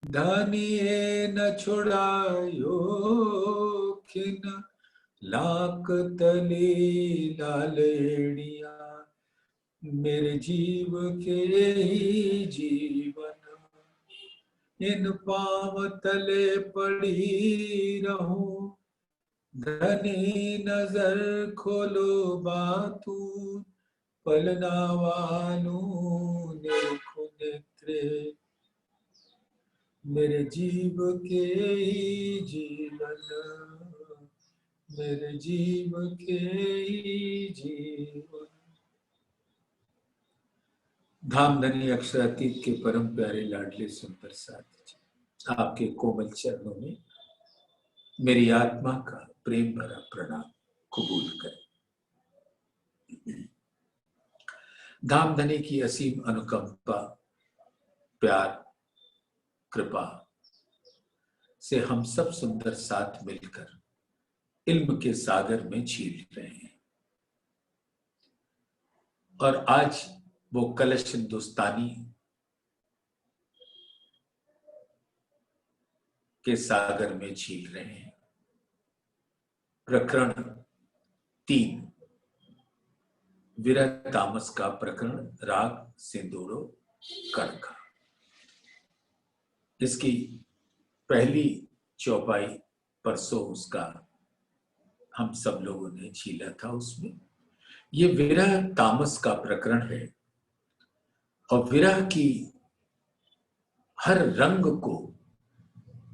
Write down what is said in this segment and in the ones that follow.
धनिये न छुड़ायो खिन लाक तले लालेड़िया। मेरे जीव के ही जीवन इन पाँव तले पड़ी रहूं। धनी नजर खोलो बातू पलना वालू देखो नेत्रे। मेरे जीव के ही जीवन, मेरे जीव के ही जीवन। धामधनी अक्षरातीत के परम प्यारे लाडले सुंदर साथी जी, आपके कोमल चरणों में मेरी आत्मा का प्रेम भरा प्रणाम कबूल करें। धामधनी की असीम अनुकंपा, प्यार, कृपा से हम सब सुंदर साथ मिलकर इल्म के सागर में झील रहे हैं। और आज वो कलश हिंदुस्तानी के सागर में झील रहे हैं। प्रकरण 3, विरह तामस का प्रकरण, राग सिंदूरो कड़का। इसकी पहली चौपाई परसों उसका हम सब लोगों ने झीला था। उसमें ये विरह तामस का प्रकरण है और विरह की हर रंग को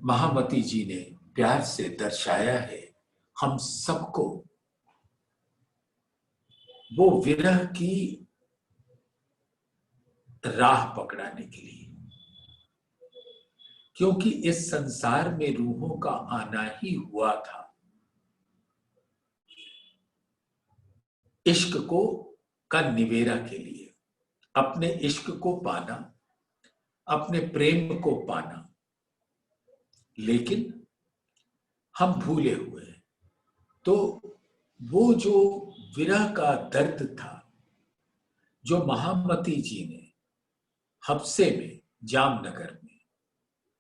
महामती जी ने प्यार से दर्शाया है हम सबको। वो विरह की राह पकड़ाने के लिए, क्योंकि इस संसार में रूहों का आना ही हुआ था इश्क को का निवेरा के लिए, अपने इश्क को पाना, अपने प्रेम को पाना। लेकिन हम भूले हुए हैं। तो वो जो विरह का दर्द था जो महामती जी ने हफ्से में, जामनगर में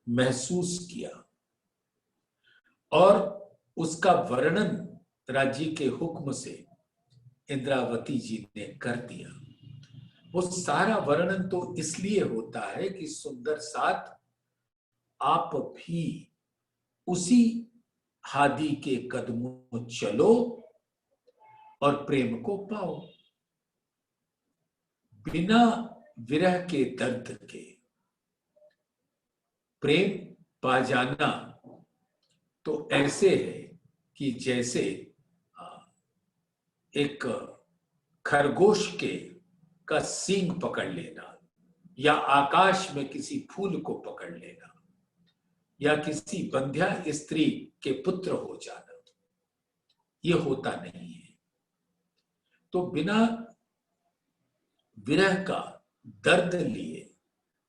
महसूस किया और उसका वर्णन राज्य के हुक्म से इंद्रावती जी ने कर दिया। वो सारा वर्णन तो इसलिए होता है कि सुंदर साथ आप भी उसी हादी के कदमों चलो और प्रेम को पाओ। बिना विरह के दर्द के प्रेम पा जाना तो ऐसे है कि जैसे एक खरगोश का सींग पकड़ लेना, या आकाश में किसी फूल को पकड़ लेना, या किसी बंध्या स्त्री के पुत्र हो जाना, ये होता नहीं है। तो बिना विरह का दर्द लिए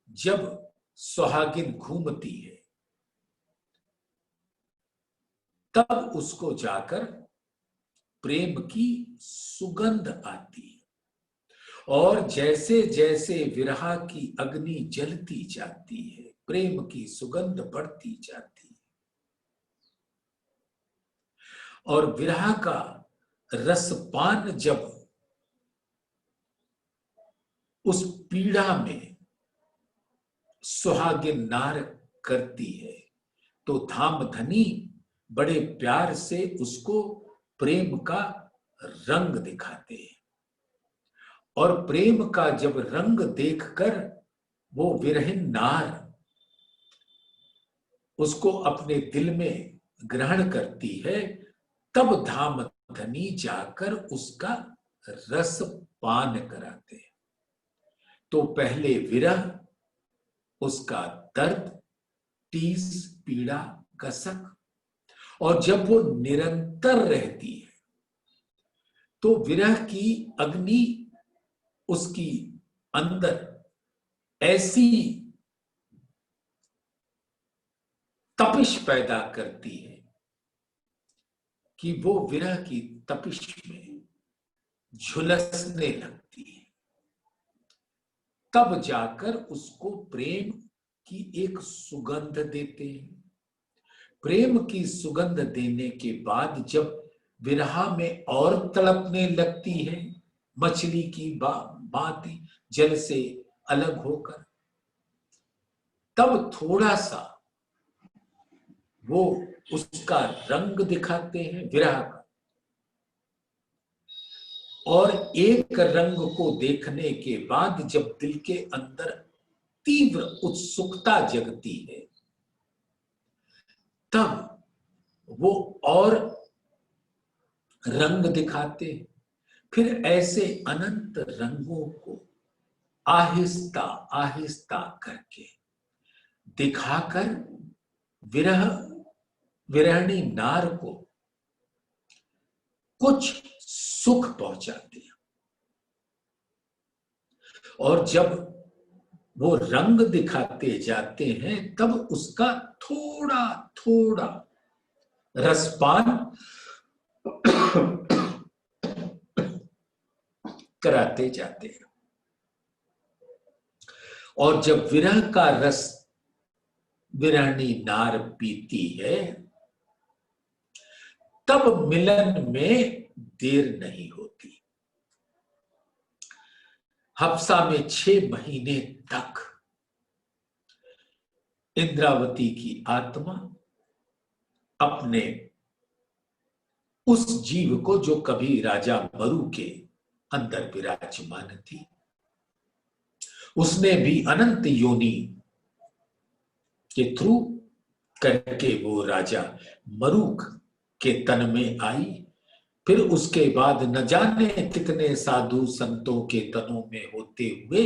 जब सुहागिन घूमती है तब उसको जाकर प्रेम की सुगंध आती है। और जैसे जैसे विरह की अग्नि जलती जाती है, प्रेम की सुगंध बढ़ती जाती है और विरह का रसपान जब उस पीड़ा में सुहागिन नार करती है तो धामधनी बड़े प्यार से उसको प्रेम का रंग दिखाते हैं। और प्रेम का जब रंग देखकर वो विरहिन नार उसको अपने दिल में ग्रहण करती है, तब धामधनी जाकर उसका रस पान कराते हैं। तो पहले विरह, उसका दर्द, टीस, पीड़ा, कसक, और जब वो निरंतर रहती है तो विरह की अग्नि उसकी अंदर ऐसी तपिश पैदा करती है कि वो विरह की तपिश में झुलसने लगती है। तब जाकर उसको प्रेम की एक सुगंध देते हैं। प्रेम की सुगंध देने के बाद जब विरह में और तड़पने लगती है, मछली की भांति जल से अलग होकर, तब थोड़ा सा वो उसका रंग दिखाते हैं विरह का, और एक रंग को देखने के बाद जब दिल के अंदर तीव्र उत्सुकता जगती है, तब वो और रंग दिखाते हैं। फिर ऐसे अनंत रंगों को आहिस्ता आहिस्ता करके दिखाकर विरहणी नार को कुछ सुख पहुंचाते हैं। और जब वो रंग दिखाते जाते हैं तब उसका थोड़ा थोड़ा रसपान कराते जाते हैं। और जब विरह का रस विरहणी नार पीती है, तब मिलन में देर नहीं होती। हफ्सा में 6 महीने तक इंद्रावती की आत्मा अपने उस जीव को, जो कभी राजा मरु के अंदर विराजमान थी, उसने भी अनंत योनि के थ्रू करके वो राजा मरुक के तन में आई। फिर उसके बाद न जाने कितने साधु संतों के तनों में होते हुए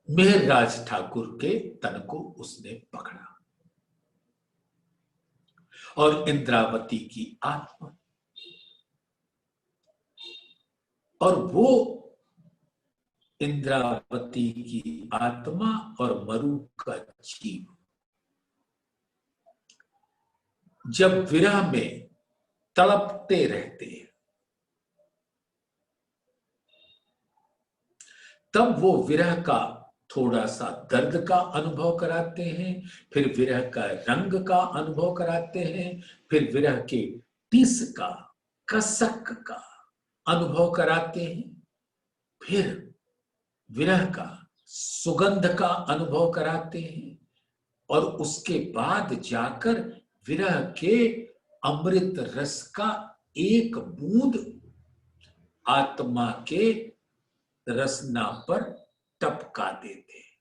मेहरराज ठाकुर के तन को उसने पकड़ा, और इंद्रावती की आत्मा, और वो इंद्रावती की आत्मा और मरु का जीव जब विरह में तड़पते रहते हैं, तब वो विरह का थोड़ा सा दर्द का अनुभव कराते हैं, फिर विरह का रंग का अनुभव कराते हैं, फिर विरह के टिस का, कसक का अनुभव कराते हैं, फिर विरह का सुगंध का अनुभव कराते हैं, और उसके बाद जाकर विरह के अमृत रस का एक बूंद आत्मा के रसना पर टपका देते हैं।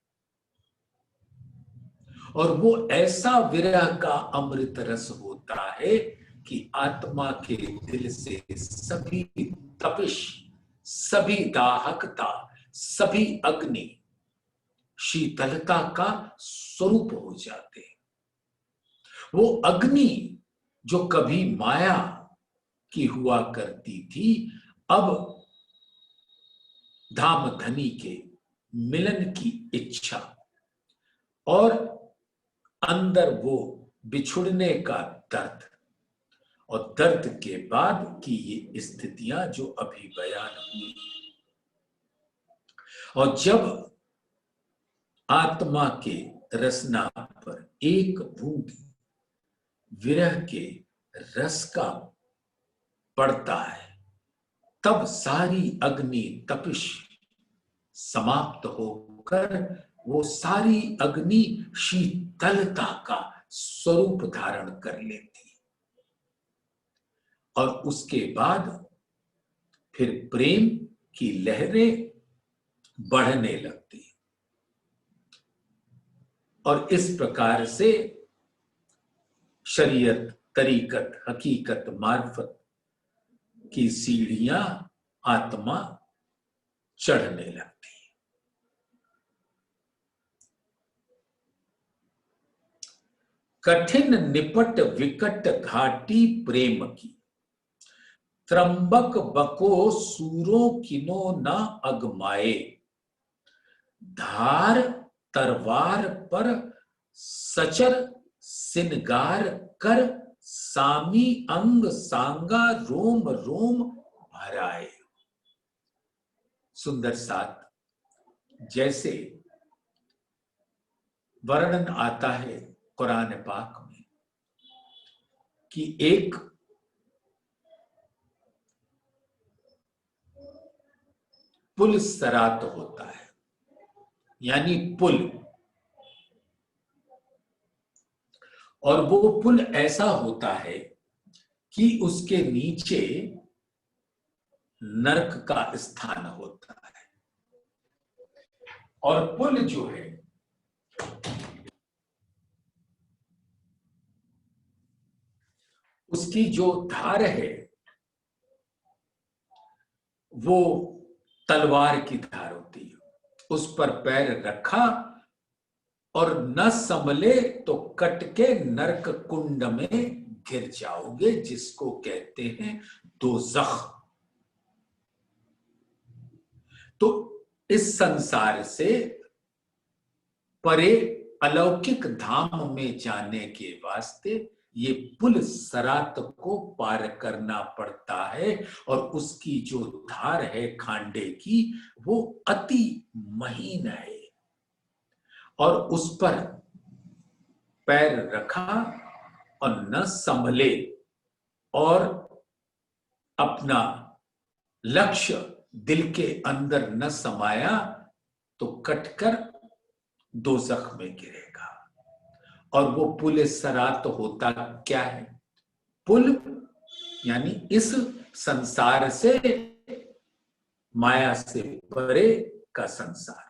और वो ऐसा विरह का अमृत रस होता है कि आत्मा के दिल से सभी तपिश, सभी दाहकता, सभी अग्नि शीतलता का स्वरूप हो जाते हैं। वो अग्नि जो कभी माया की हुआ करती थी, अब धाम धनी के मिलन की इच्छा और अंदर वो बिछुड़ने का दर्द, और दर्द के बाद की ये स्थितियां जो अभी बयान हुई, और जब आत्मा के रसना पर एक बूंद विरह के रस का पड़ता है, तब सारी अग्नि तपिश समाप्त होकर वो सारी अग्नि शीतलता का स्वरूप धारण कर लेती है। और उसके बाद फिर प्रेम की लहरें बढ़ने लगती है, और इस प्रकार से शरीयत, तरीकत, हकीकत, मार्फत की सीढ़ियां आत्मा चढ़ने लगती है। कठिन निपट विकट घाटी प्रेम की, त्रंबक बको सूरों किनो न अगमाए, धार तरवार पर सचर सिनगार कर, सामी अंग सांगा रोम रोम भराए। सुंदर साथ, जैसे वर्णन आता है कुरान पाक में कि एक पुल सरात होता है, यानी पुल, और वो पुल ऐसा होता है कि उसके नीचे नरक का स्थान होता है। और पुल जो है उसकी जो धार है वो तलवार की धार होती है। उस पर पैर रखा और न संभले तो कट के नरक कुंड में गिर जाओगे, जिसको कहते हैं दोज़ख। तो इस संसार से परे अलौकिक धाम में जाने के वास्ते ये पुल सरात को पार करना पड़ता है, और उसकी जो धार है खांडे की वो अति महीन है। और उस पर पैर रखा और न संभले और अपना लक्ष्य दिल के अंदर न समाया तो कटकर दोज़ख में गिरेगा। और वो पुल सरात होता क्या है? पुल यानी इस संसार से, माया से परे का संसार।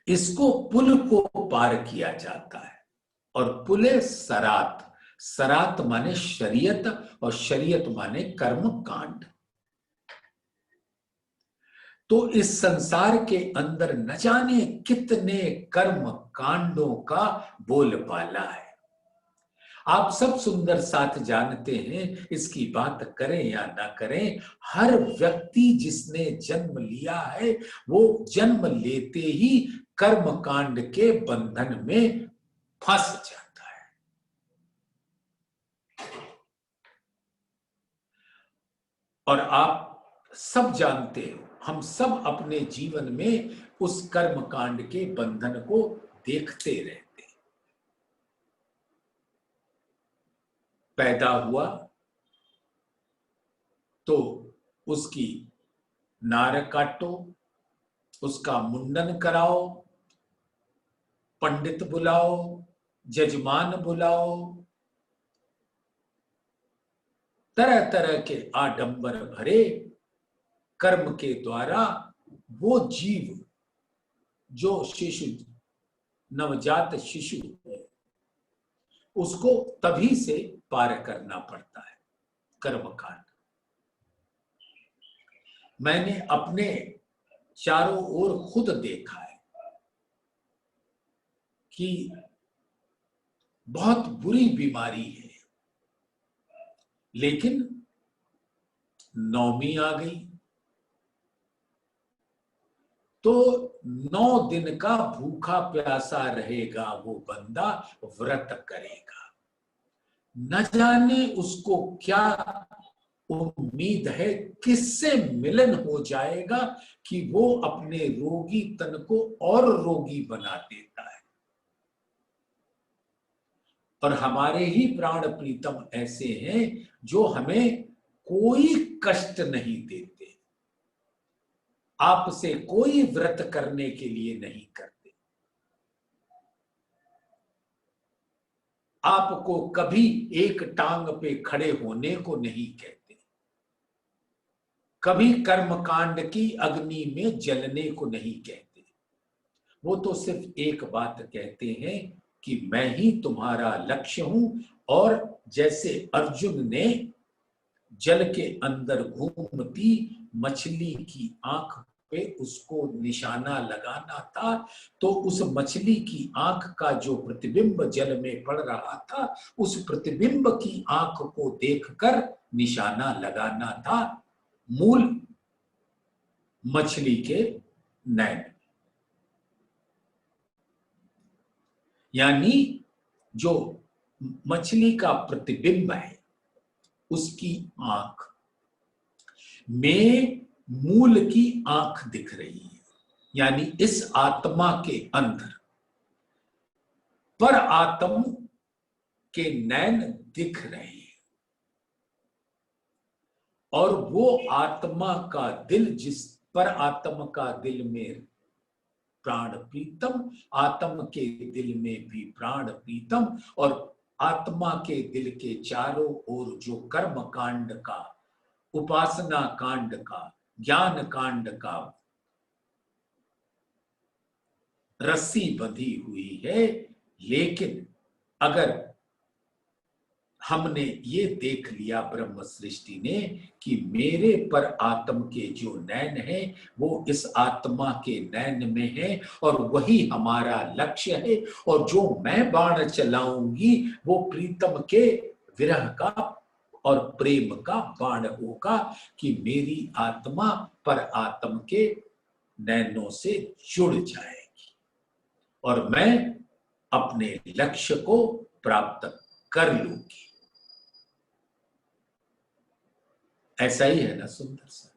इसको पुल को पार किया जाता है। और पुले सरात, सरात माने शरीयत और शरीयत माने कर्म कांड। तो इस संसार के अंदर न जाने कितने कर्म कांडों का बोलबाला है। आप सब सुंदर साथ जानते हैं, इसकी बात करें या ना करें, हर व्यक्ति जिसने जन्म लिया है वो जन्म लेते ही कर्म कांड के बंधन में फंस जाता है। और आप सब जानते हो, हम सब अपने जीवन में उस कर्म कांड के बंधन को देखते रहते। पैदा हुआ तो उसकी नार काटो, उसका मुंडन कराओ, पंडित बुलाओ, जजमान बुलाओ, तरह तरह के आडंबर भरे कर्म के द्वारा वो जीव जो शिशु, नवजात शिशु है, उसको तभी से पार करना पड़ता है कर्मकांड। मैंने अपने चारों ओर खुद देखा है कि बहुत बुरी बीमारी है, लेकिन नौमी आ गई तो 9 दिन का भूखा प्यासा रहेगा वो बंदा, व्रत करेगा। न जाने उसको क्या उम्मीद है, किससे मिलन हो जाएगा कि वो अपने रोगी तन को और रोगी बना देता है। और हमारे ही प्राण प्रीतम ऐसे हैं जो हमें कोई कष्ट नहीं देते, आपसे कोई व्रत करने के लिए नहीं करते, आपको कभी एक टांग पे खड़े होने को नहीं कहते, कभी कर्मकांड की अग्नि में जलने को नहीं कहते। वो तो सिर्फ एक बात कहते हैं कि मैं ही तुम्हारा लक्ष्य हूं। और जैसे अर्जुन ने जल के अंदर घूमती मछली की आंख पे उसको निशाना लगाना था, तो उस मछली की आंख का जो प्रतिबिंब जल में पड़ रहा था, उस प्रतिबिंब की आंख को देखकर निशाना लगाना था मूल मछली के नैन। यानी जो मछली का प्रतिबिंब है उसकी आंख में मूल की आंख दिख रही है, यानी इस आत्मा के अंदर पर आत्म के नैन दिख रहे हैं और वो आत्मा का दिल, जिस पर आत्मा का दिल में प्राण प्रीतम, आत्मा के दिल में भी प्राण प्रीतम, और आत्मा के दिल के चारों ओर जो कर्म कांड का, उपासना कांड का, ज्ञान कांड का रस्सी बंधी हुई है। लेकिन अगर हमने ये देख लिया ब्रह्म सृष्टि ने कि मेरे पर आत्म के जो नैन है वो इस आत्मा के नैन में है और वही हमारा लक्ष्य है, और जो मैं बाण चलाऊंगी वो प्रीतम के विरह का और प्रेम का बाण होगा कि मेरी आत्मा पर आत्म के नैनों से जुड़ जाएगी और मैं अपने लक्ष्य को प्राप्त कर लूंगी। ऐसा ही है ना सुंदर सा।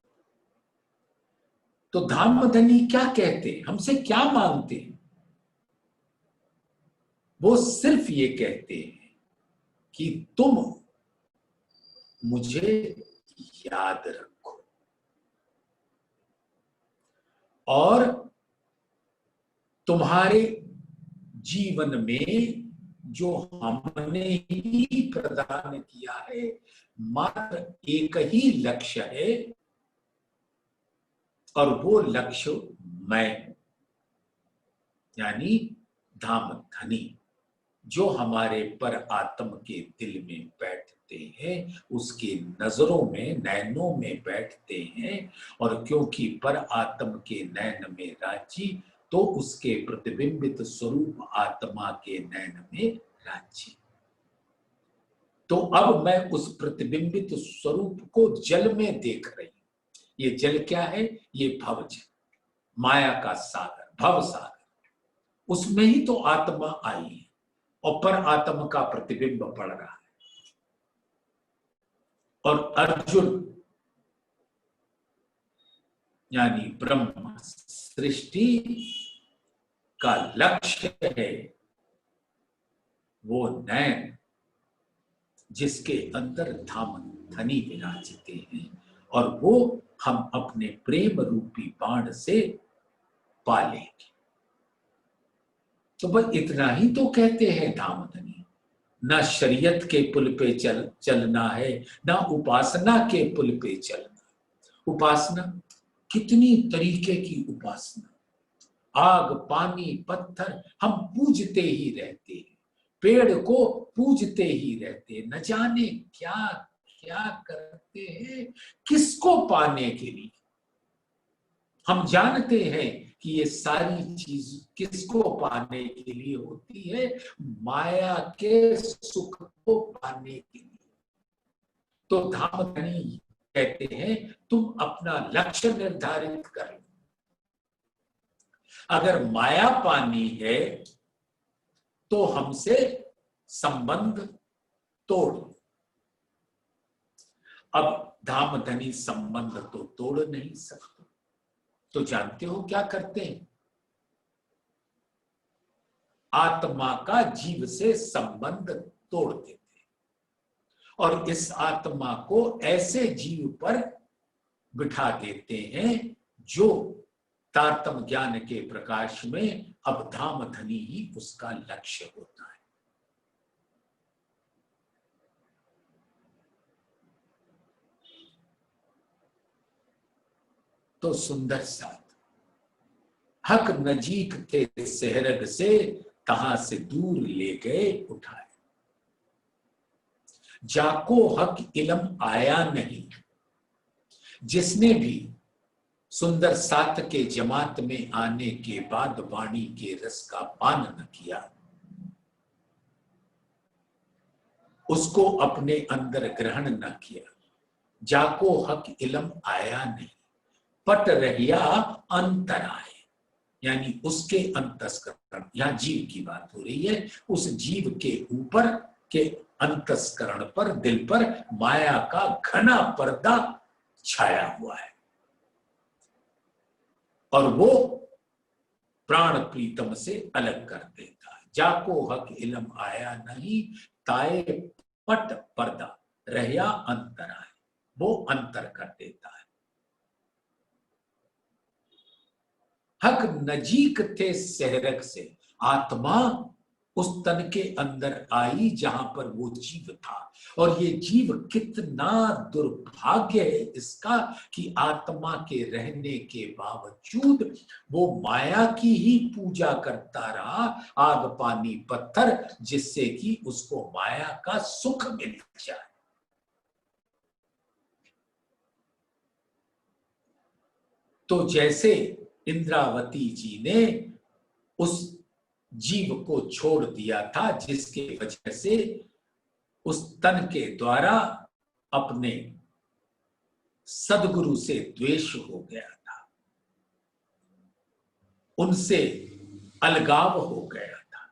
तो धामधनी क्या कहते हैं, हमसे क्या मांगते हैं? वो सिर्फ ये कहते हैं कि तुम मुझे याद रखो और तुम्हारे जीवन में जो हमने ही प्रदान किया है मात्र एक ही लक्ष्य है और वो लक्ष्य मैं, यानी धामधनी जो हमारे पर आत्म के दिल में बैठते हैं, उसके नजरों में, नैनों में बैठते हैं। और क्योंकि पर आत्म के नैन में राजी, तो उसके प्रतिबिंबित स्वरूप आत्मा के नैन में राजी। तो अब मैं उस प्रतिबिंबित स्वरूप को जल में देख रही हूं। ये जल क्या है? ये भव जल, माया का सागर, भव सागर। उसमें ही तो आत्मा आई है और पर आत्मा का प्रतिबिंब पड़ रहा है। और अर्जुन यानी ब्रह्म सृष्टि का लक्ष्य है वो नैन जिसके अंदर धामधनी विराजते हैं और वो हम अपने प्रेम रूपी बाण से पालेंगे। तो बस इतना ही तो कहते हैं धामधनी। ना शरीयत के पुल पे चलना है, ना उपासना के पुल पे चलना। उपासना कितनी तरीके की उपासना, आग पानी पत्थर हम पूजते ही रहते हैं, पेड़ को पूजते ही रहते, न जाने क्या क्या करते हैं, किसको पाने के लिए। हम जानते हैं कि ये सारी चीज किसको पाने के लिए होती है? माया के सुख को पाने के लिए। तो धामधनी कहते हैं तुम अपना लक्ष्य निर्धारित कर लो। अगर माया पानी है तो हमसे संबंध तोड़। अब धामधनी संबंध तो तोड़ नहीं सकते, तो जानते हो क्या करते हैं? आत्मा का जीव से संबंध तोड़ देते हैं और इस आत्मा को ऐसे जीव पर बिठा देते हैं जो तारतम ज्ञान के प्रकाश में अब धामधनी ही उसका लक्ष्य होता है। तो सुंदर साथ हक नजीक थे सेहरग से, तहां से दूर ले गए उठाए। जाको हक इलम आया नहीं, जिसने भी सुंदर साथ के जमात में आने के बाद वाणी के रस का पान न किया, उसको अपने अंदर ग्रहण न किया। जाको हक इलम आया नहीं, पट रहिया अंतराय, यानी उसके अंतस्करण, यहां जीव की बात हो रही है, उस जीव के ऊपर के अंतस्करण पर, दिल पर माया का घना पर्दा छाया हुआ है और वो प्राण प्रीतम से अलग कर देता है। जाको हक इलम आया नहीं, ताए पट पर्दा रहया अंतर आए, वो अंतर कर देता है। हक नजीक थे सहरक से, आत्मा उस तन के अंदर आई जहां पर वो जीव था। और ये जीव कितना दुर्भाग्य है इसका कि आत्मा के रहने के बावजूद वो माया की ही पूजा करता रहा, आग पानी पत्थर, जिससे कि उसको माया का सुख मिल जाए। तो जैसे इंद्रावती जी ने उस जीव को छोड़ दिया था, जिसके वजह से उस तन के द्वारा अपने सदगुरु से द्वेष हो गया था, उनसे अलगाव हो गया था,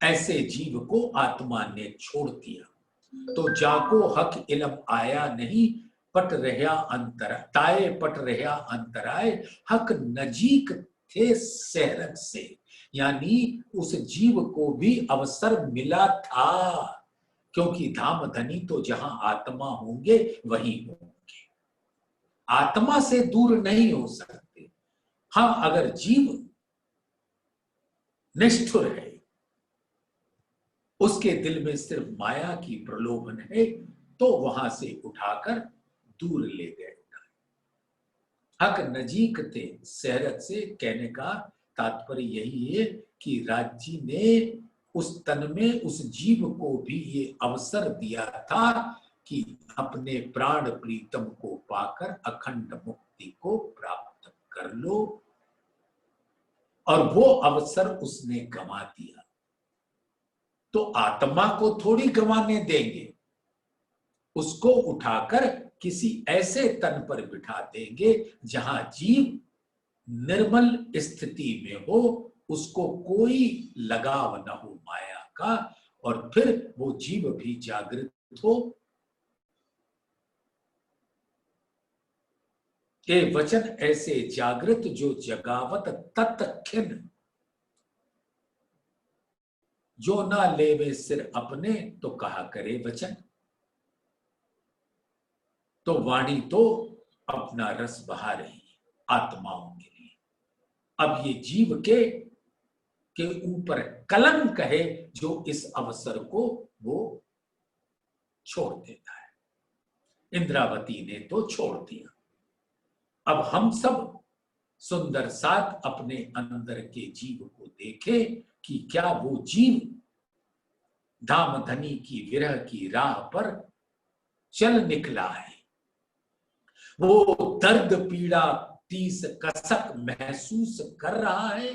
ऐसे जीव को आत्मा ने छोड़ दिया। तो जाको हक इलम आया नहीं, पट रहा अंतर ताए पट रहा अंतराय, हक नजीक थे सहरक से, यानी उस जीव को भी अवसर मिला था, क्योंकि धाम धनी तो जहां आत्मा होंगे वहीं होंगे, आत्मा से दूर नहीं हो सकते। हाँ, अगर जीव निष्ठुर है, उसके दिल में सिर्फ माया की प्रलोभन है, तो वहां से उठाकर दूर ले गए। हक नजीक थे सहरत से, कहने का तात्पर्य यही है कि राज्य ने उस तन में उस जीव को भी ये अवसर दिया था कि अपने प्राण प्रीतम को पाकर अखंड मुक्ति को प्राप्त कर लो, और वो अवसर उसने गंवा दिया। तो आत्मा को थोड़ी गंवाने देंगे, उसको उठाकर किसी ऐसे तन पर बिठा देंगे जहां जीव निर्मल स्थिति में हो, उसको कोई लगाव न हो माया का, और फिर वो जीव भी जागृत हो। के वचन ऐसे जागृत जो जगावत तत्खिन, जो ना लेवे सिर अपने तो कहा करे वचन। तो वाणी तो अपना रस बहा रही है आत्माओं के लिए। अब ये जीव के ऊपर कलंक है जो इस अवसर को वो छोड़ देता है। इंद्रावती ने तो छोड़ दिया। अब हम सब सुंदर साथ अपने अंदर के जीव को देखें कि क्या वो जीव धाम धनी की विरह की राह पर चल निकला है, वो दर्द पीड़ा तीस कसक महसूस कर रहा है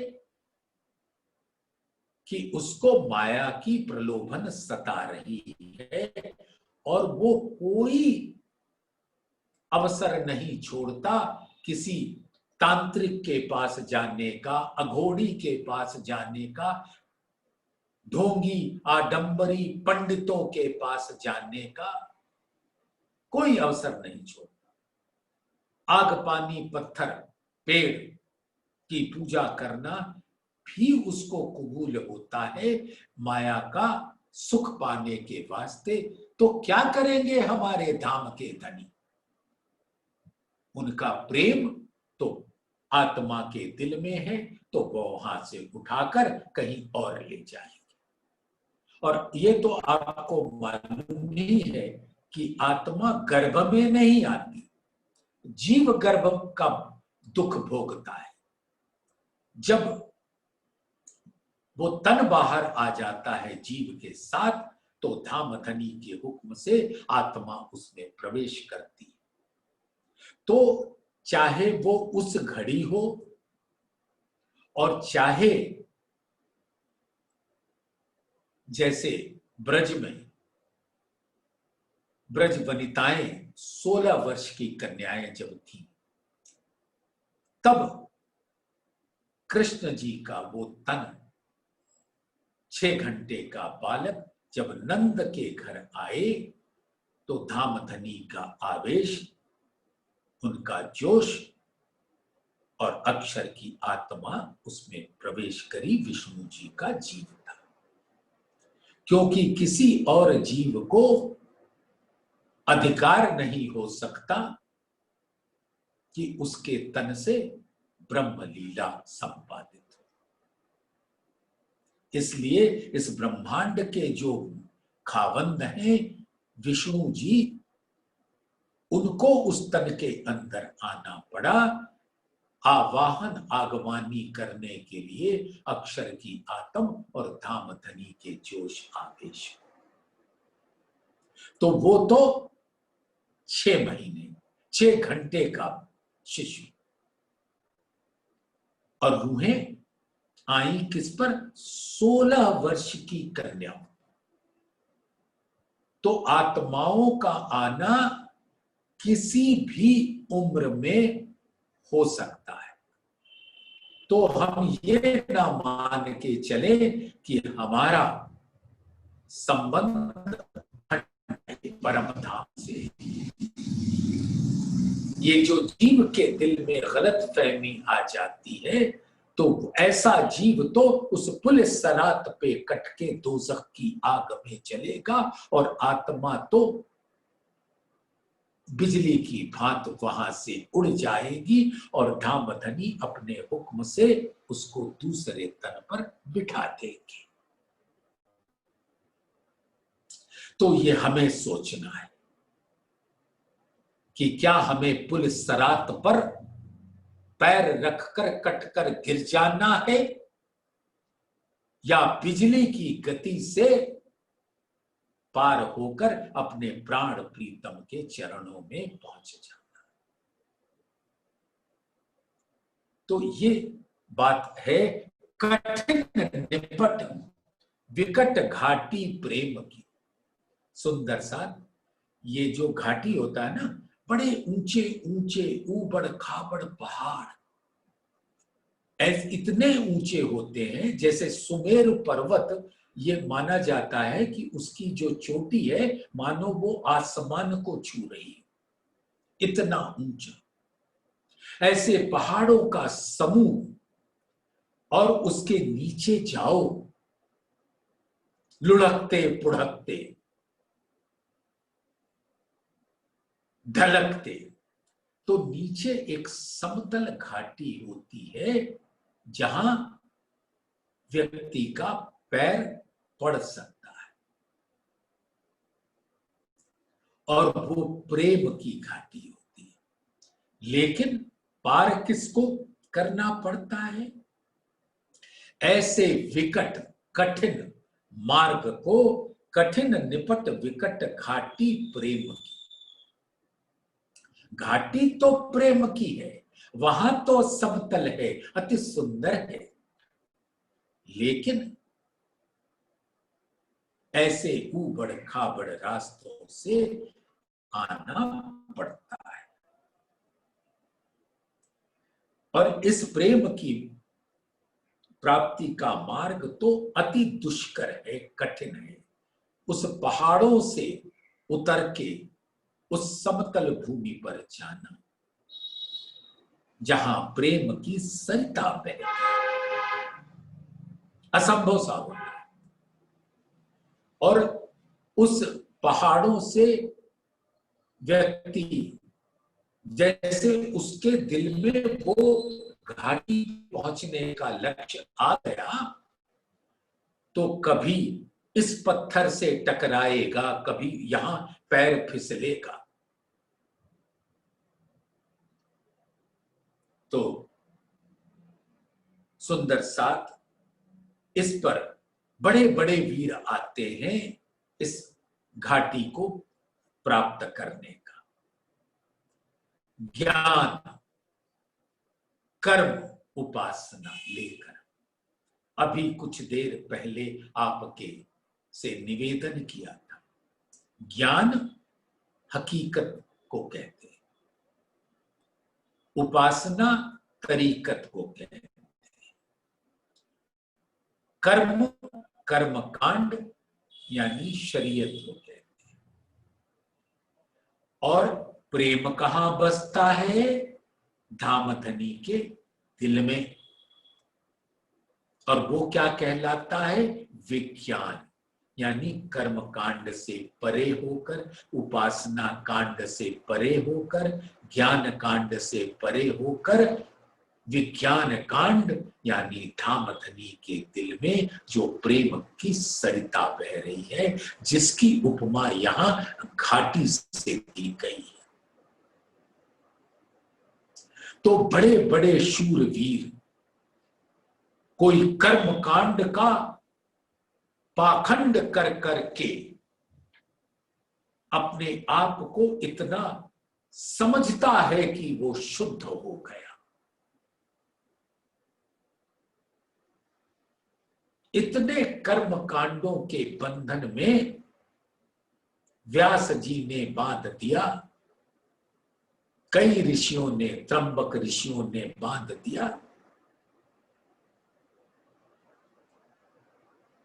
कि उसको माया की प्रलोभन सता रही है, और वो कोई अवसर नहीं छोड़ता किसी तांत्रिक के पास जाने का, अघोड़ी के पास जाने का, ढोंगी आडंबरी पंडितों के पास जाने का कोई अवसर नहीं छोड़ता। आग पानी पत्थर पेड़ की पूजा करना भी उसको कबूल होता है माया का सुख पाने के वास्ते। तो क्या करेंगे हमारे धाम के धनी? उनका प्रेम तो आत्मा के दिल में है, तो वो वहां से उठाकर कहीं और ले जाएंगे। और ये तो आपको मालूम ही है कि आत्मा गर्भ में नहीं आती, जीव गर्भ का दुख भोगता है। जब वो तन बाहर आ जाता है जीव के साथ, तो धाम धनी के हुक्म से आत्मा उसमें प्रवेश करती है। तो चाहे वो उस घड़ी हो और चाहे जैसे ब्रज में ब्रज वनिताएं 16 वर्ष की कन्याएं जब थी, तब कृष्ण जी का वो तन 6 घंटे का बालक जब नंद के घर आए, तो धाम धनी का आवेश, उनका जोश और अक्षर की आत्मा उसमें प्रवेश करी विष्णु जी का जीव था, क्योंकि किसी और जीव को अधिकार नहीं हो सकता कि उसके तन से ब्रह्म लीला संपादित हो। इसलिए इस ब्रह्मांड के जो खावंद हैं विष्णु जी, उनको उस तन के अंदर आना पड़ा आवाहन आगवानी करने के लिए अक्षर की आत्म और धामधनी के जोश आवेश। तो वो तो 6 महीने 6 घंटे का शिशु, और रूहें आई किस पर? 16 वर्ष की कन्या। तो आत्माओं का आना किसी भी उम्र में हो सकता है। तो हम ये ना मान के चले कि हमारा संबंध परम धाम से। ये जो जीव के दिल में गलत फहमी आ जाती है, तो ऐसा जीव तो उस पुलिस सरात पे कट के दोज़ख की आग में चलेगा, और आत्मा तो बिजली की भांत वहां से उड़ जाएगी, और धामधनी अपने हुक्म से उसको दूसरे तन पर बिठा देगी। तो ये हमें सोचना है कि क्या हमें पुलिस सरात पर पैर रखकर कटकर गिर जाना है, या बिजली की गति से पार होकर अपने प्राण प्रीतम के चरणों में पहुंच जाना। तो ये बात है कठिन निपट विकट घाटी प्रेम की। सुंदर सा ये जो घाटी होता है ना, बड़े ऊंचे ऊंचे ऊबड़ खाबड़ पहाड़ ऐसे इतने ऊंचे होते हैं, जैसे सुमेरु पर्वत, ये माना जाता है कि उसकी जो चोटी है मानो वो आसमान को छू रही है, इतना ऊंचा। ऐसे पहाड़ों का समूह, और उसके नीचे जाओ लुढ़कते पुढ़कते ढलकते, तो नीचे एक समतल घाटी होती है जहां व्यक्ति का पैर पड़ सकता है, और वो प्रेम की घाटी होती है। लेकिन पार किसको करना पड़ता है? ऐसे विकट कठिन मार्ग को, कठिन निपट विकट घाटी प्रेम की। घाटी तो प्रेम की है, वहां तो समतल है, अति सुंदर है, लेकिन ऐसे ऊबड़ खाबड़ रास्तों से आना पड़ता है। और इस प्रेम की प्राप्ति का मार्ग तो अति दुष्कर है, कठिन है। उस पहाड़ों से उतर के उस समतल भूमि पर जाना जहां प्रेम की सरिता बहती है, असंभव सा होता है। और उस पहाड़ों से व्यक्ति, जैसे उसके दिल में वो घाटी पहुंचने का लक्ष्य आ गया, तो कभी इस पत्थर से टकराएगा, कभी यहां पैर फिसलेगा। तो सुंदर साथ इस पर बड़े बड़े वीर आते हैं इस घाटी को प्राप्त करने का। ज्ञान कर्म उपासना लेकर, अभी कुछ देर पहले आपके से निवेदन किया था, ज्ञान हकीकत को कहते हैं, उपासना तरीकत को कहते हैं, कर्म कर्मकांड यानी शरीयत को कहते हैं। और प्रेम कहां बसता है? धामधनी के दिल में, और वो क्या कहलाता है? विज्ञान। यानी कर्म कांड से परे होकर, उपासना कांड से परे होकर, ज्ञान कांड से परे होकर, विज्ञान कांड यानी धामधनी के दिल में जो प्रेम की सरिता बह रही है, जिसकी उपमा यहां घाटी से दी गई है। तो बड़े बड़े शूरवीर कोई कर्म कांड का पाखंड कर करके अपने आप को इतना समझता है कि वो शुद्ध हो गया, इतने कर्म कांडों के बंधन में व्यास जी ने बांध दिया, कई ऋषियों ने, त्र्यंबक ऋषियों ने बांध दिया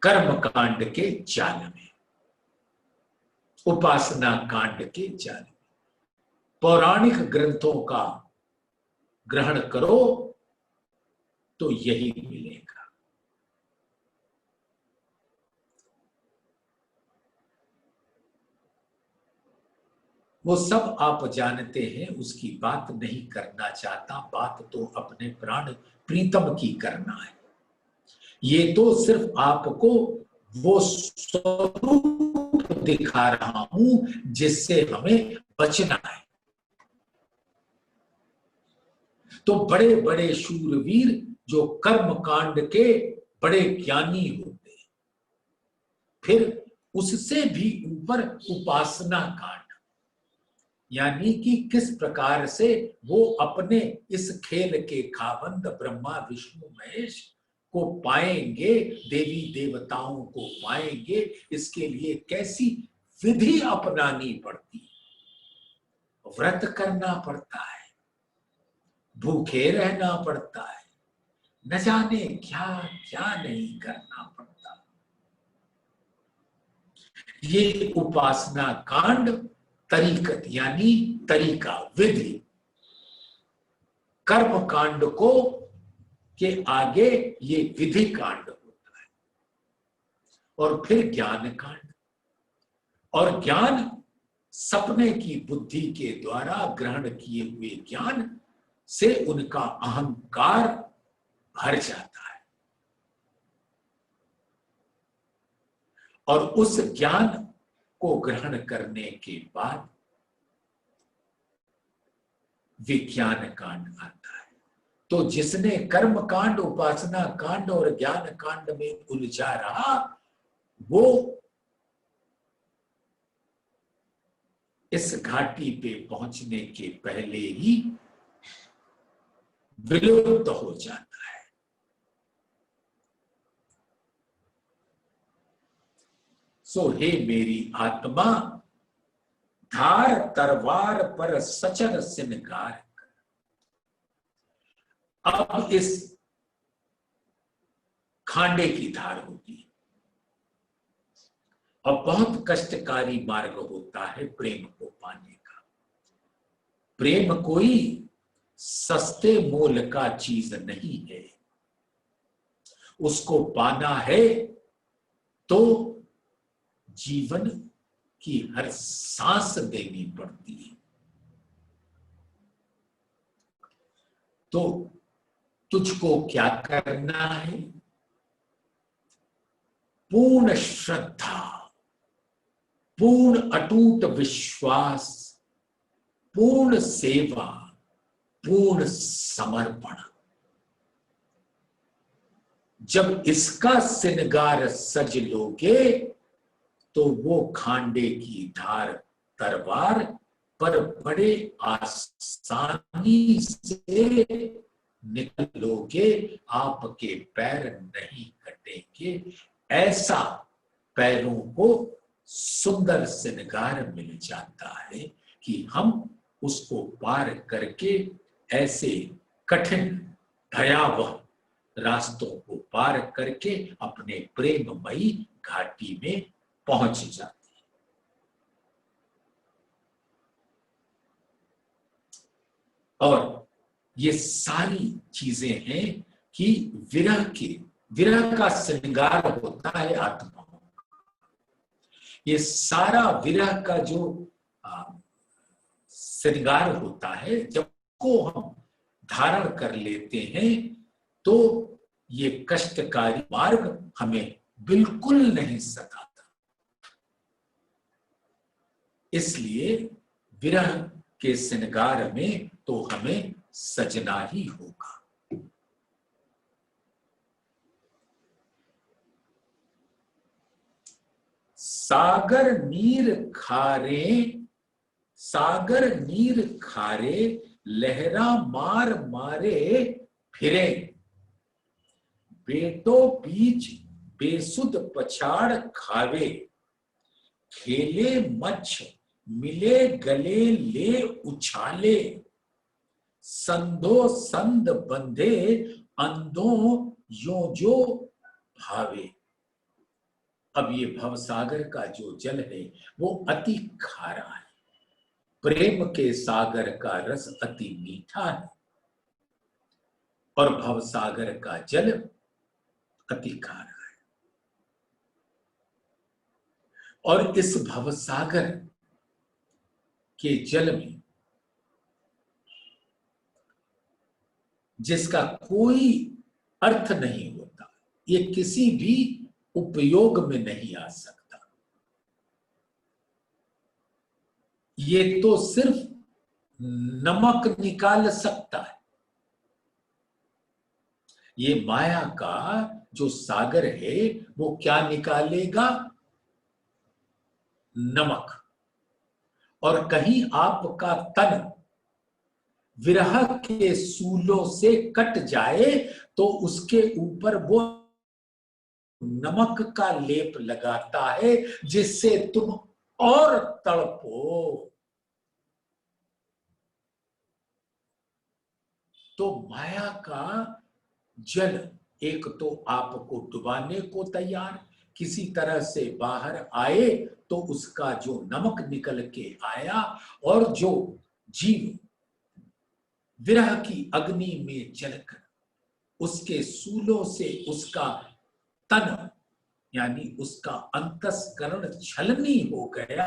कर्म कांड के जाल में, उपासना कांड के जाल में। पौराणिक ग्रंथों का ग्रहण करो तो यही मिलेगा। वो सब आप जानते हैं, उसकी बात नहीं करना चाहता। बात तो अपने प्राण प्रीतम की करना है। ये तो सिर्फ आपको वो स्वरूप दिखा रहा हूं जिससे हमें बचना है। तो बड़े बड़े शूरवीर जो कर्म कांड के बड़े ज्ञानी होते, फिर उससे भी ऊपर उपासना कांड, यानी कि किस प्रकार से वो अपने इस खेल के खावंद ब्रह्मा विष्णु महेश को पाएंगे, देवी देवताओं को पाएंगे, इसके लिए कैसी विधि अपनानी पड़ती है। व्रत करना पड़ता है, भूखे रहना पड़ता है, न जाने क्या क्या नहीं करना पड़ता। ये उपासना कांड तरीकत यानी तरीका, विधि, कर्म कांड को के आगे ये विधि कांड होता है। और फिर ज्ञान कांड, और ज्ञान सपने की बुद्धि के द्वारा ग्रहण किए हुए ज्ञान से उनका अहंकार भर जाता है, और उस ज्ञान को ग्रहण करने के बाद विज्ञान कांड आता है। तो जिसने कर्म कांड, उपासना कांड और ज्ञान कांड में उलझा रहा, वो इस घाटी पे पहुंचने के पहले ही विलुप्त हो जाता है। सो हे मेरी आत्मा, धार तरवार पर सचर सिनगार कर। अब इस खांडे की धार होती है, और बहुत कष्टकारी मार्ग होता है प्रेम को पाने का। प्रेम कोई सस्ते मोल का चीज नहीं है। उसको पाना है तो जीवन की हर सांस देनी पड़ती है। तो तुझको क्या करना है? पूर्ण श्रद्धा, पूर्ण अटूट विश्वास, पूर्ण सेवा, पूर्ण समर्पण। जब इसका श्रृंगार सज लोगे तो वो खांडे की धार तरवार पर बड़े आसानी से निकलोगे, आपके पैर नहीं कटेंगे। ऐसा पैरों को सुंदर श्रृंगार मिल जाता है कि हम उसको पार करके ऐसे कठिन भयावह रास्तों को पार करके अपने प्रेममयी घाटी में पहुंच जाती है। और ये सारी चीजें हैं कि विरह का श्रृंगार होता है आत्मा। ये सारा विरह का जो श्रृंगार होता है, जब को हम धारण कर लेते हैं तो ये कष्टकारी मार्ग हमें बिल्कुल नहीं सताता। इसलिए विरह के श्रृंगार में तो हमें सजना ही होगा। सागर नीर खारे लहरा मार मारे फिरे, बेटो बीच बेसुध पछाड़ खावे, खेले मच्छ मिले गले ले उछाले, संधो संध बंधे अंधो यो जो भावे। अब ये भवसागर का जो जल है वो अति खारा है, प्रेम के सागर का रस अति मीठा है और भवसागर का जल अति खारा है। और इस भवसागर के जल में जिसका कोई अर्थ नहीं होता, ये किसी भी उपयोग में नहीं आ सकता, ये तो सिर्फ नमक निकाल सकता है। ये माया का जो सागर है वो क्या निकालेगा? नमक। और कहीं आपका तन विरह के सूलों से कट जाए तो उसके ऊपर वो नमक का लेप लगाता है जिससे तुम और तड़पो। तो माया का जल एक तो आपको डुबाने को तैयार, किसी तरह से बाहर आए तो उसका जो नमक निकल के आया और जो जीव विरह की अग्नि में जलकर उसके सूलों से उसका तन यानी उसका अंतस्करण छलनी हो गया,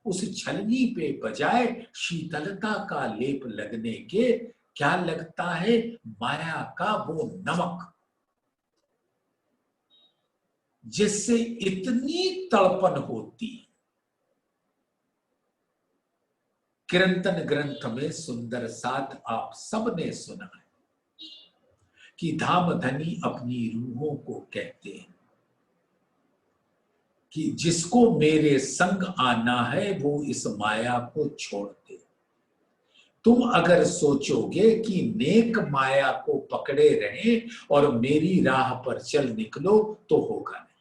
उस छलनी पे बजाय शीतलता का लेप लगने के क्या लगता है? माया का वो नमक, जिससे इतनी तड़पन होती। कीर्तन ग्रंथ में सुंदर साथ आप सबने सुना है कि धामधनी अपनी रूहों को कहते हैं कि जिसको मेरे संग आना है वो इस माया को छोड़ दे। तुम अगर सोचोगे कि नेक माया को पकड़े रहे और मेरी राह पर चल निकलो तो होगा नहीं।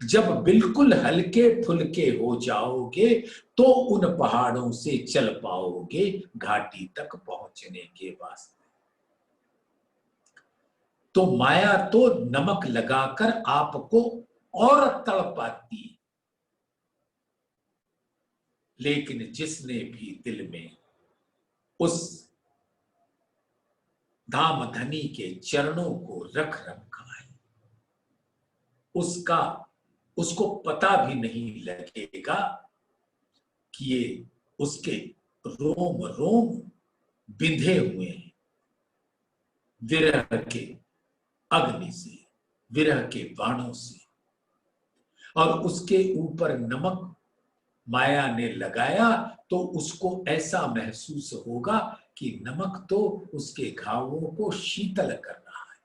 जब बिल्कुल हल्के फुल्के हो जाओगे तो उन पहाड़ों से चल पाओगे घाटी तक पहुंचने के वास्ते। तो माया तो नमक लगाकर आपको और तड़पाती है, लेकिन जिसने भी दिल में उस धामधनी के चरणों को रख रखा है उसको पता भी नहीं लगेगा कि ये उसके रोम रोम बिंधे हुए हैं विरह के अग्नि से, विरह के बाणों से। और उसके ऊपर नमक माया ने लगाया तो उसको ऐसा महसूस होगा कि नमक तो उसके घावों को शीतल कर रहा है।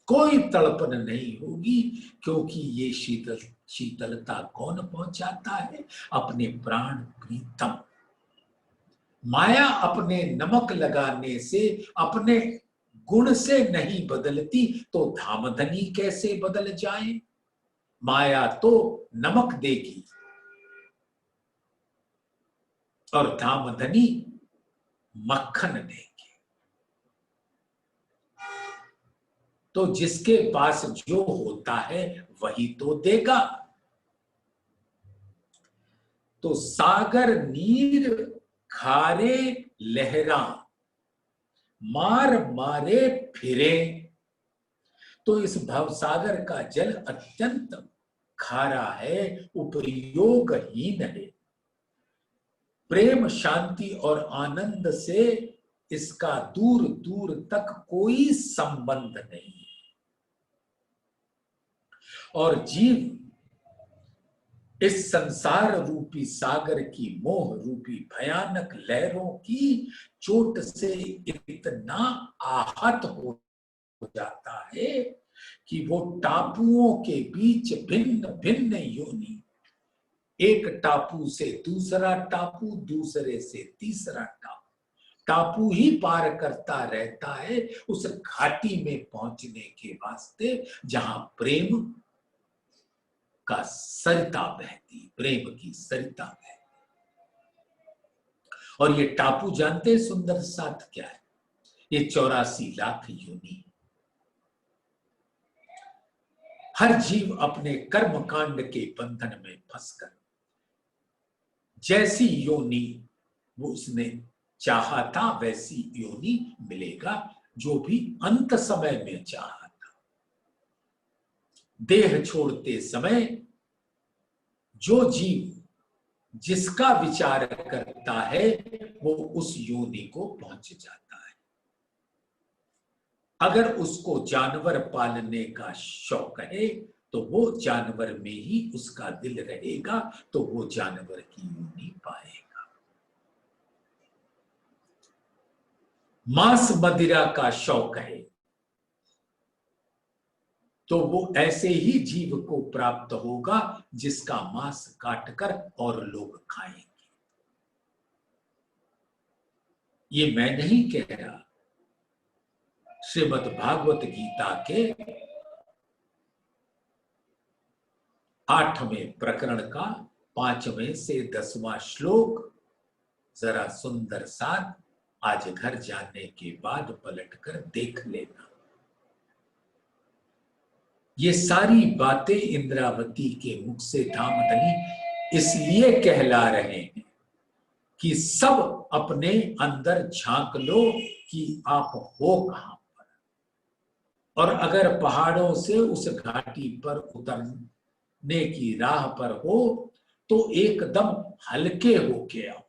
कोई तड़पन नहीं होगी, क्योंकि ये शीतलता कौन पहुंचाता है? अपने प्राण प्रीतम। माया अपने नमक लगाने से, अपने गुण से नहीं बदलती तो धामधनी कैसे बदल जाए? माया तो नमक देगी और धामधनी मक्खन देगी। तो जिसके पास जो होता है वही तो देगा। तो सागर नीर खारे लहरा मार मारे फिरे। तो इस भवसागर का जल अत्यंत खारा है, उपयोगहीन है। प्रेम, शांति और आनंद से इसका दूर दूर तक कोई संबंध नहीं है। और जीव इस संसार रूपी सागर की मोह रूपी भयानक लहरों की चोट से इतना आहत हो जाता है कि वो टापुओं के बीच भिन्न भिन्न योनि, एक टापू से दूसरा टापू, दूसरे से तीसरा टापू, टापू ही पार करता रहता है उस घाटी में पहुंचने के वास्ते जहां प्रेम का सरिता बहती, प्रेम की सरिता बहती। और ये टापू जानते सुंदर साथ क्या है? ये 84 लाख योनि। हर जीव अपने कर्म कांड के बंधन में फंसकर जैसी योनि वो उसने चाहा था वैसी योनि मिलेगा, जो भी अंत समय में चाहा था। देह छोड़ते समय जो जीव जिसका विचार करता है वो उस योनि को पहुंच जाता है। अगर उसको जानवर पालने का शौक है तो वो जानवर में ही उसका दिल रहेगा, तो वो जानवर की योनि पाएगा। मांस मदिरा का शौक है तो वो ऐसे ही जीव को प्राप्त होगा जिसका मांस काटकर और लोग खाएंगे। ये मैं नहीं कह रहा, श्रीमद् भागवत गीता के 8वें प्रकरण का 5वें से 10वां श्लोक जरा सुंदर साथ आज घर जाने के बाद पलटकर देख लेना। ये सारी बातें इंद्रावती के मुख से धामधनी इसलिए कहला रहे हैं कि सब अपने अंदर झांक लो कि आप हो कहां पर, और अगर पहाड़ों से उस घाटी पर उतरने की राह पर हो तो एकदम हल्के होके आओ।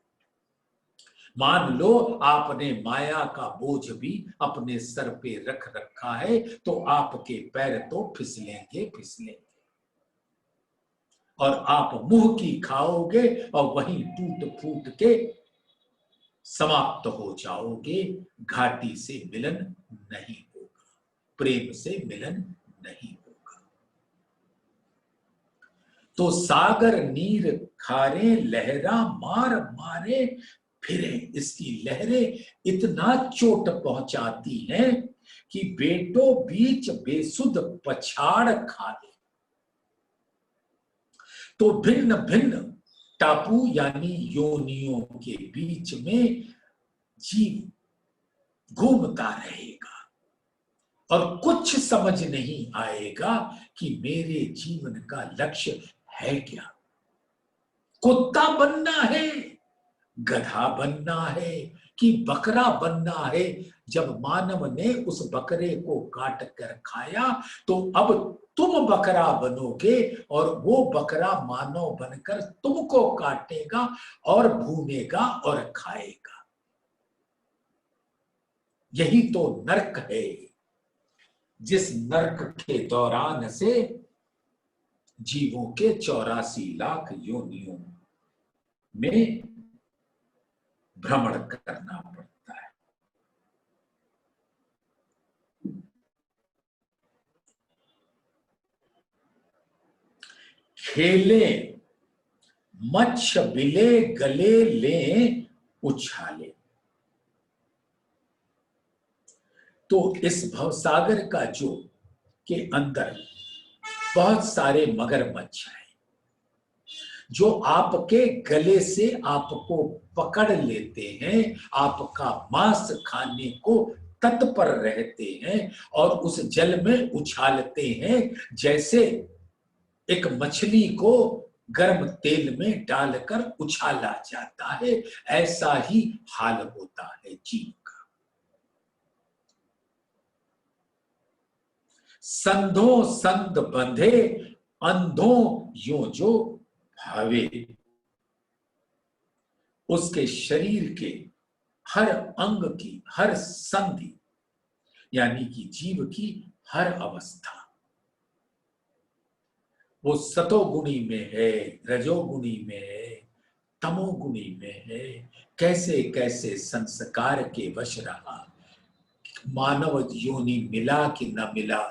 मान लो आपने माया का बोझ भी अपने सर पे रख रखा है तो आपके पैर तो फिसलेंगे फिसलेंगे, और आप मुंह की खाओगे और वहीं टूट फूट के समाप्त हो जाओगे। घाटी से मिलन नहीं होगा, प्रेम से मिलन नहीं होगा। तो सागर नीर खारे लहरा मार मारे फिरे, इसकी लहरें इतना चोट पहुंचाती हैं कि बेटो बीच बेसुध पछाड़ खा ले। तो भिन्न भिन्न टापू यानी योनियों के बीच में जीव घूमता रहेगा और कुछ समझ नहीं आएगा कि मेरे जीवन का लक्ष्य है क्या। कुत्ता बनना है, गधा बनना है कि बकरा बनना है। जब मानव ने उस बकरे को काट कर खाया तो अब तुम बकरा बनोगे और वो बकरा मानव बनकर तुमको काटेगा और भूनेगा और खाएगा। यही तो नरक है, जिस नरक के दौरान से जीवों के 84 लाख योनियों में भ्रमण करना पड़ता है। खेले मत्स्य बिले गले ले उछाले। तो इस भवसागर का जो के अंदर बहुत सारे मगरमच्छ हैं जो आपके गले से आपको पकड़ लेते हैं, आपका मांस खाने को तत्पर रहते हैं और उस जल में उछालते हैं, जैसे एक मछली को गर्म तेल में डालकर उछाला जाता है, ऐसा ही हाल होता है जीव का। संधो संध बंधे अंधों यो जो भावे, उसके शरीर के हर अंग की, हर संधि यानी कि जीव की हर अवस्था, वो सतोगुणी में है, रजोगुणी में है, तमोगुणी में है, कैसे कैसे संस्कार के वश रहा, मानव योनि मिला कि न मिला,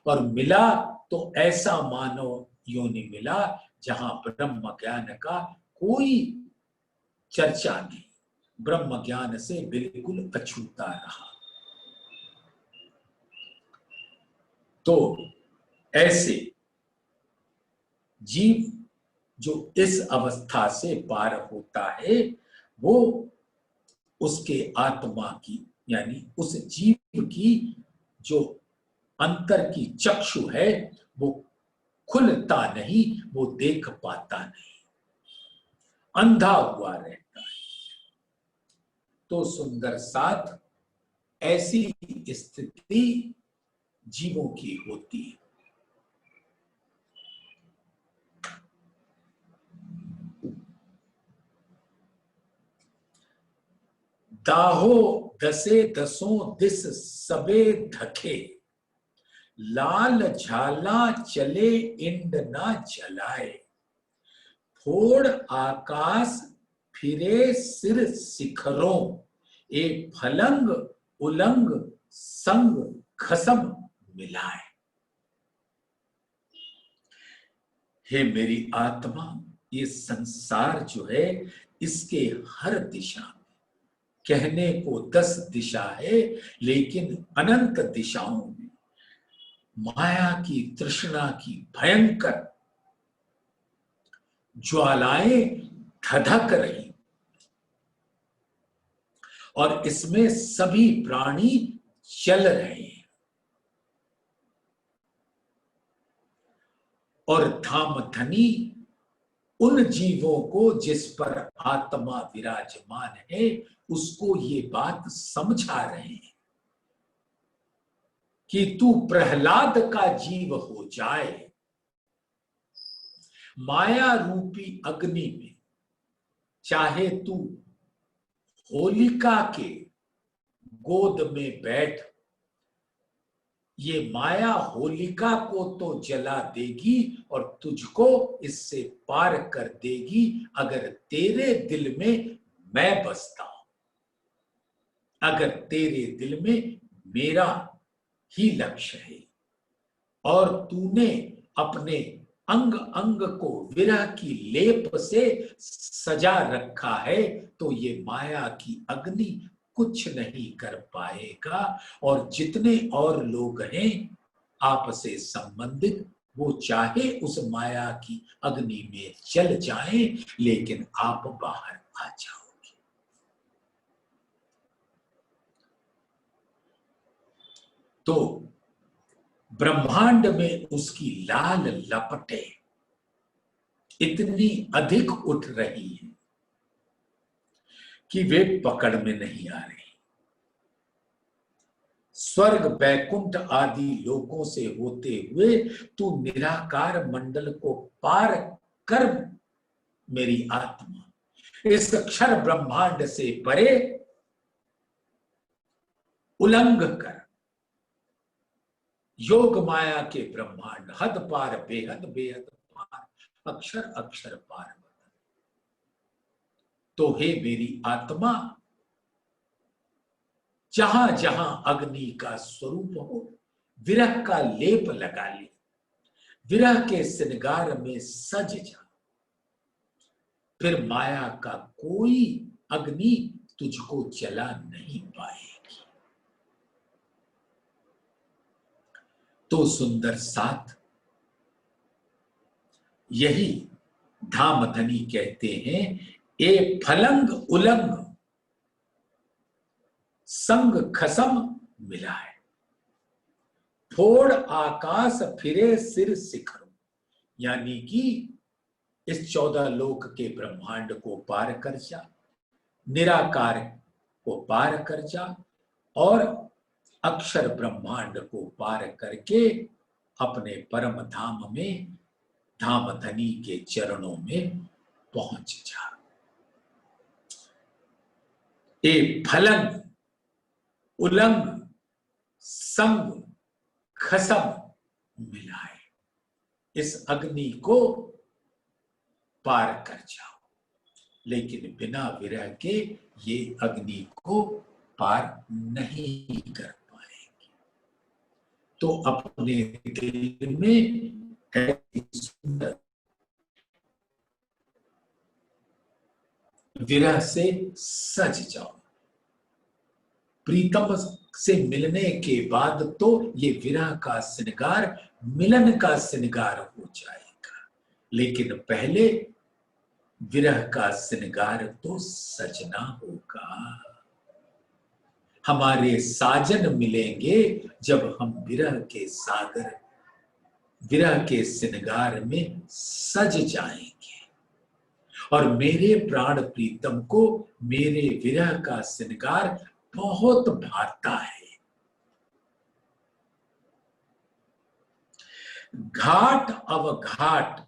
और मिला तो ऐसा मानव योनि मिला जहां ब्रह्म ज्ञान का कोई चर्चा नहीं, ब्रह्म ज्ञान से बिल्कुल अछूता रहा। तो ऐसे जीव जो इस अवस्था से पार होता है, वो उसके आत्मा की यानी उस जीव की जो अंतर की चक्षु है वो खुलता नहीं, वो देख पाता नहीं, अंधा हुआ रहता है। तो सुंदर साथ ऐसी स्थिति जीवों की होती है। दाहो दसे दसों दिस सबे धके, लाल झाला चले इंड ना जलाए, फोड़ आकाश फिरे सिर शिखरों, ए फलंग उलंग संग खसम मिलाए। हे मेरी आत्मा, ये संसार जो है इसके हर दिशा में, कहने को 10 दिशा है लेकिन अनंत दिशाओं में माया की तृष्णा की भयंकर ज्वालाएं धधक रही, और इसमें सभी प्राणी चल रहे हैं। और धामधनी उन जीवों को जिस पर आत्मा विराजमान है उसको ये बात समझा रहे हैं कि तू प्रहलाद का जीव हो जाए, माया रूपी अग्नि में, चाहे तू होलिका के गोद में बैठ, ये माया होलिका को तो जला देगी और तुझको इससे पार कर देगी अगर तेरे दिल में मैं बसता हूं, अगर तेरे दिल में मेरा ही लक्ष्य है और तूने अपने अंग अंग को विरह की लेप से सजा रखा है, तो ये माया की अग्नि कुछ नहीं कर पाएगा। और जितने और लोग हैं आपसे संबंधित, वो चाहे उस माया की अग्नि में जल जाएं, लेकिन आप बाहर आ जाओगे। तो ब्रह्मांड में उसकी लाल लपटें इतनी अधिक उठ रही है कि वे पकड़ में नहीं आ रही। स्वर्ग बैकुंठ आदि लोकों से होते हुए तू निराकार मंडल को पार कर मेरी आत्मा, इस अक्षर ब्रह्मांड से परे उल्लंघ कर योग माया के ब्रह्मांड, हद पार बेहद, बेहद पार, अक्षर अक्षर पार बदल। तो हे मेरी आत्मा, जहां जहां अग्नि का स्वरूप हो, विरह का लेप लगा ले, विरह के श्रृंगार में सज जा, फिर माया का कोई अग्नि तुझको जला नहीं पाएगी। तो सुंदर साथ, यही धामधनी कहते हैं, ए फलंग उलंग संग खसम मिलाए, फोड़ आकाश फिरे सिर शिखर, यानी कि इस 14 लोक के ब्रह्मांड को पार कर जा, निराकार को पार कर जा और अक्षर ब्रह्मांड को पार करके अपने परम धाम में धाम धनी के चरणों में पहुंच जा। ए फलंग उलंग संग खसम मिलाए, इस अग्नि को पार कर जाओ। लेकिन बिना विरह के ये अग्नि को पार नहीं कर पाएंगे। तो अपने दिल में सुंदर विरह से सज जाओ। प्रीतम से मिलने के बाद तो ये विरह का श्रृंगार मिलन का श्रृंगार हो जाएगा, लेकिन पहले विरह का श्रृंगार तो सजना होगा। हमारे साजन मिलेंगे जब हम विरह के सागर, विरह के श्रृंगार में सज जाएंगे। और मेरे प्राण प्रीतम को मेरे विरह का श्रृंगार बहुत भाता है। घाट अवघाट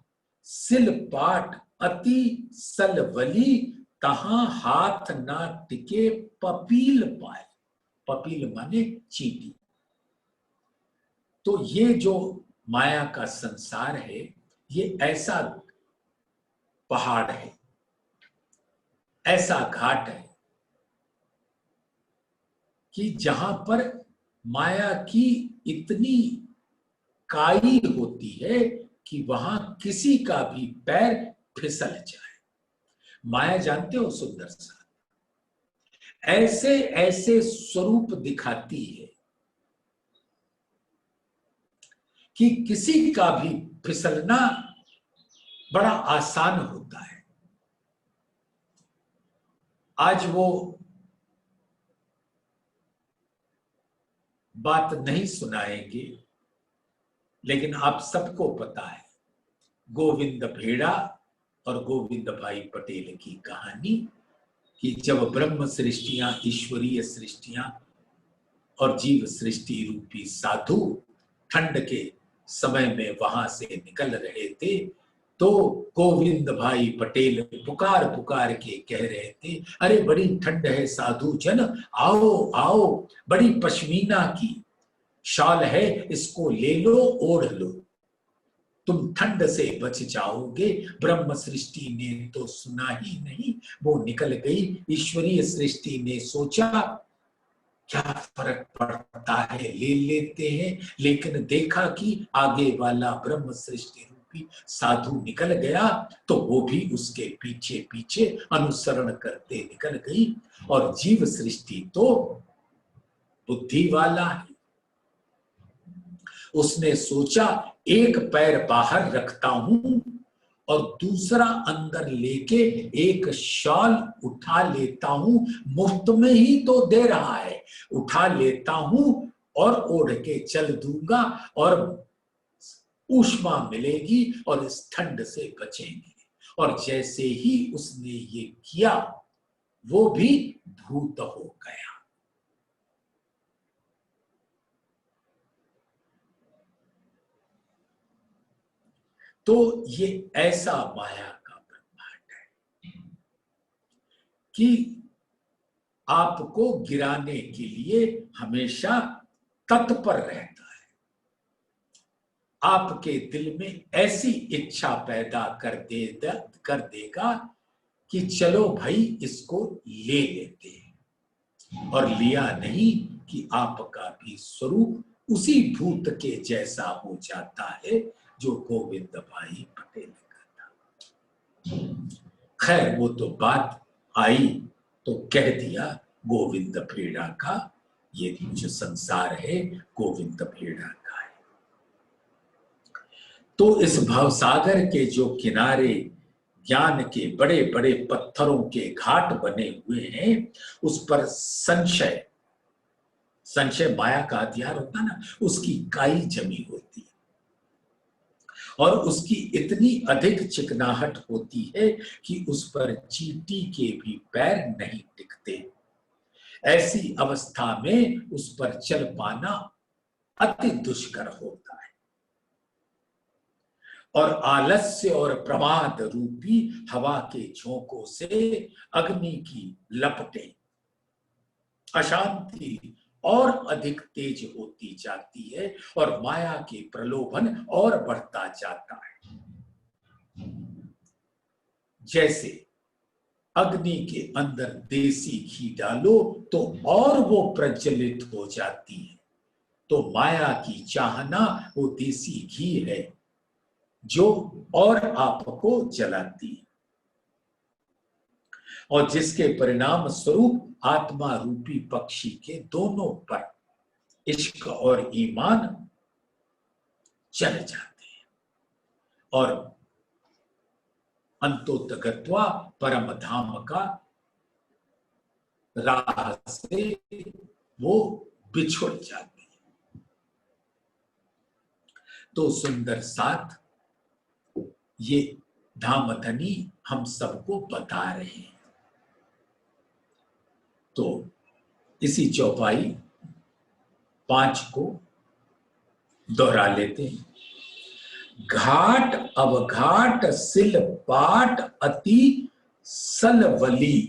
सिलपाट अति सलवली, तहां हाथ ना टिके पपील पाए। पपील माने चींटी। तो ये जो माया का संसार है, ये ऐसा पहाड़ है, ऐसा घाट है कि जहां पर माया की इतनी काई होती है कि वहां किसी का भी पैर फिसल जाए। माया जानते हो सुंदर सा ऐसे ऐसे स्वरूप दिखाती है कि किसी का भी फिसलना बड़ा आसान होता है। आज वो बात नहीं सुनाएंगे, लेकिन आप सबको पता है गोविंद भेड़ा और गोविंद भाई पटेल की कहानी, कि जब ब्रह्म सृष्टियां, ईश्वरीय सृष्टियां और जीव सृष्टि रूपी साधु ठंड के समय में वहां से निकल रहे थे, तो गोविंद भाई पटेल पुकार पुकार के कह रहे थे, अरे बड़ी ठंड है साधु जन, आओ आओ, बड़ी पश्मीना की शाल है, इसको ले लो ओढ़ लो, तुम ठंड से बच जाओगे। ब्रह्म सृष्टि ने तो सुना ही नहीं, वो निकल गई। ईश्वरीय सृष्टि ने सोचा क्या फर्क पड़ता है, ले लेते हैं, लेकिन देखा कि आगे वाला ब्रह्म सृष्टि रूपी साधु निकल गया, तो वो भी उसके पीछे पीछे अनुसरण करते निकल गई। और जीव सृष्टि तो बुद्धि वाला है, उसने सोचा एक पैर बाहर रखता हूं और दूसरा अंदर लेके एक शॉल उठा लेता हूं, मुफ्त में ही तो दे रहा है, उठा लेता हूं और ओढ़ के चल दूंगा और ऊष्मा मिलेगी और इस ठंड से बचेंगे। और जैसे ही उसने ये किया, वो भी भूत हो गया। तो ये ऐसा माया का ब्रह्मांड है कि आपको गिराने के लिए हमेशा तत्पर रहता है। आपके दिल में ऐसी इच्छा पैदा कर देगा कि चलो भाई इसको ले लेते हैं। और लिया नहीं कि आपका भी स्वरूप उसी भूत के जैसा हो जाता है जो गोविंद भाई पटेल का था। खैर वो तो बात आई तो कह दिया, गोविंद भेड़ा का ये जो संसार है गोविंद भेड़ा का है। तो इस भवसागर के जो किनारे ज्ञान के बड़े बड़े पत्थरों के घाट बने हुए हैं, उस पर संशय, संशय माया का हथियार होता ना, उसकी काई जमी होती है। और उसकी इतनी अधिक चिकनाहट होती है कि उस पर चींटी के भी पैर नहीं टिकते। ऐसी अवस्था में उस पर चल पाना अति दुष्कर होता है। और आलस्य और प्रमाद रूपी हवा के झोंकों से अग्नि की लपटें, अशांति और अधिक तेज होती जाती है और माया के प्रलोभन और बढ़ता जाता है। जैसे अग्नि के अंदर देसी घी डालो तो और वो प्रज्वलित हो जाती है, तो माया की चाहना वो देसी घी है जो और आपको जलाती है, और जिसके परिणाम स्वरूप आत्मा रूपी पक्षी के दोनों पर इश्क और ईमान चल जाते हैं और अंतोतगत्वा परम धाम का राह से वो बिछुड़ जाते हैं। तो सुंदर साथ ये धामधनी हम सबको बता रहे हैं। तो इसी चौपाई 5 को दोहरा लेते हैं। घाट अवघाट सिल पाट अति सलवली,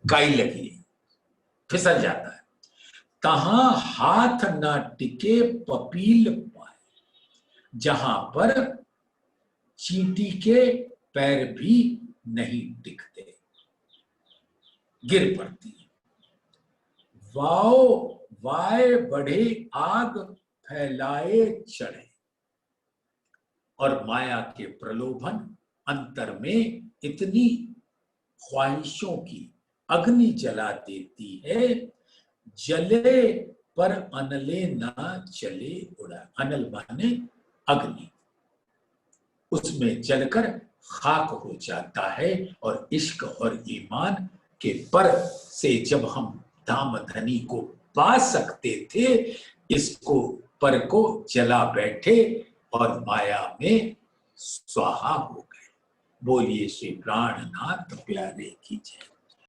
काई लगी फिसल जाता है, तहां हाथ न टिके पपील पाए, जहां पर चींटी के पैर भी नहीं टिकते, गिर पड़ती है। वाओ वाय बढ़े आग फैलाए चढ़े, और माया के प्रलोभन अंतर में इतनी ख्वाहिशों की अग्नि जला देती है, जले पर अनले ना चले उड़ा। अनल माने अग्नि, उसमें जलकर खाक हो जाता है। और इश्क और ईमान के पर से जब हम धामधनी को पा सकते थे, इसको पर को जला बैठे और माया में स्वाहा हो गए। बोलिए श्री प्राणनाथ प्यारे की जय।